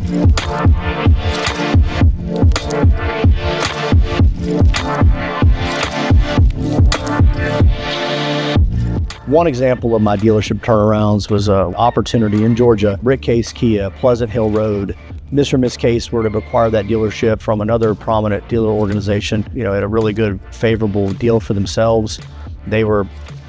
One example of my dealership turnarounds was an opportunity in Georgia, Rick Case Kia, Pleasant Hill Road. Mr. and Miss Case were to acquire that dealership from another prominent dealer organization, at a really good, favorable deal for themselves. They were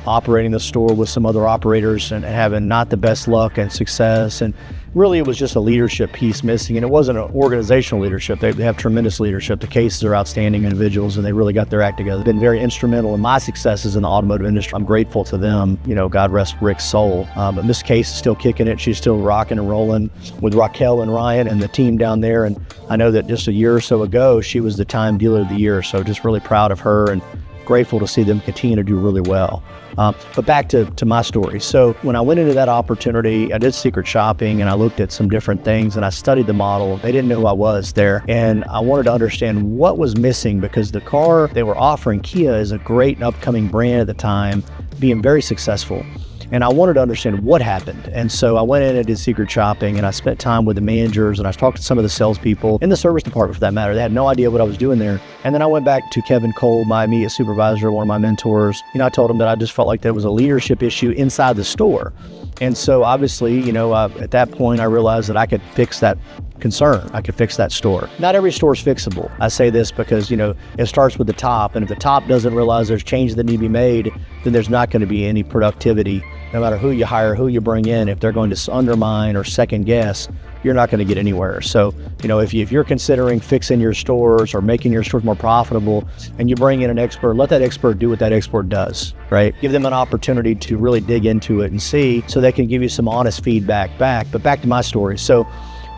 operating the store with some other operators and having not the best luck and success. And really, it was just a leadership piece missing. And it wasn't an organizational leadership. They have tremendous leadership. The Cases are outstanding individuals, and they really got their act together. They've been very instrumental in my successes in the automotive industry. I'm grateful to them. God rest Rick's soul. But Miss Case is still kicking it. She's still rocking and rolling with Raquel and Ryan and the team down there. And I know that just a year or so ago, she was the Time Dealer of the Year. So just really proud of her and grateful to see them continue to do really well. But back to my story. So when I went into that opportunity, I did secret shopping and I looked at some different things and I studied the model. They didn't know who I was there. And I wanted to understand what was missing, because the car they were offering, Kia, is a great upcoming brand at the time, being very successful. And I wanted to understand what happened. And so I went in and did secret shopping, and I spent time with the managers, and I talked to some of the salespeople in the service department for that matter. They had no idea what I was doing there. And then I went back to Kevin Cole, my immediate supervisor, one of my mentors. I told him that I just felt like there was a leadership issue inside the store. And so obviously, at that point, I realized that I could fix that concern. I could fix that store. Not every store is fixable. I say this because, it starts with the top. And if the top doesn't realize there's changes that need to be made, then there's not going to be any productivity. No matter who you hire, who you bring in, if they're going to undermine or second guess, you're not going to get anywhere. So, if you're considering fixing your stores or making your stores more profitable, and you bring in an expert, let that expert do what that expert does, right? Give them an opportunity to really dig into it and see, so they can give you some honest feedback back. But back to my story. So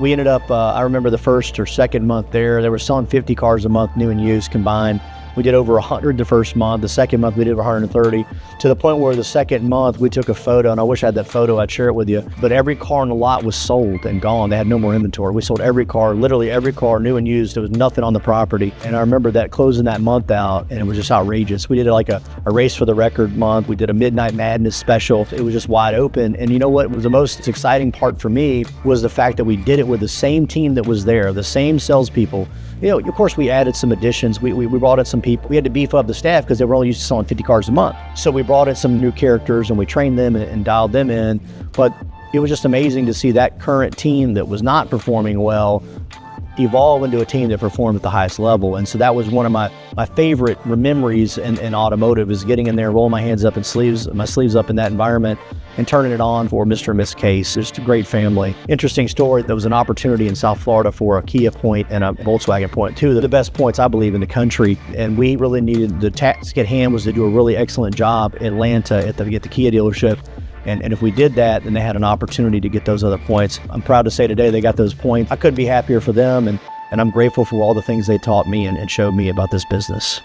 we ended up, I remember the first or second month there, they were selling 50 cars a month, new and used combined. We did over 100 the first month. The second month we did over 130, to the point where the second month we took a photo, and I wish I had that photo, I'd share it with you, but every car in the lot was sold and gone. They had no more inventory. We sold every car, literally every car, new and used. There was nothing on the property. And I remember that closing that month out, and it was just outrageous. We did like a race for the record month. We did a Midnight Madness special. It was just wide open. And you know what was the most exciting part for me was the fact that we did it with the same team that was there, the same salespeople. Of course, we added some additions. We brought in some people. We had to beef up the staff because they were only used to selling 50 cars a month. So we brought in some new characters and we trained them and dialed them in. But it was just amazing to see that current team that was not performing well evolve into a team that performed at the highest level. And so that was one of my favorite memories in automotive, is getting in there, rolling my hands up and my sleeves up in that environment and turning it on for Mr. and Miss Case. Just a great family. Interesting story. There was an opportunity in South Florida for a Kia point and a Volkswagen point, two of the best points I believe in the country. And we really needed, the task at hand was to do a really excellent job in Atlanta at the Kia dealership. And if we did that, then they had an opportunity to get those other points. I'm proud to say today they got those points. I couldn't be happier for them, and I'm grateful for all the things they taught me and showed me about this business.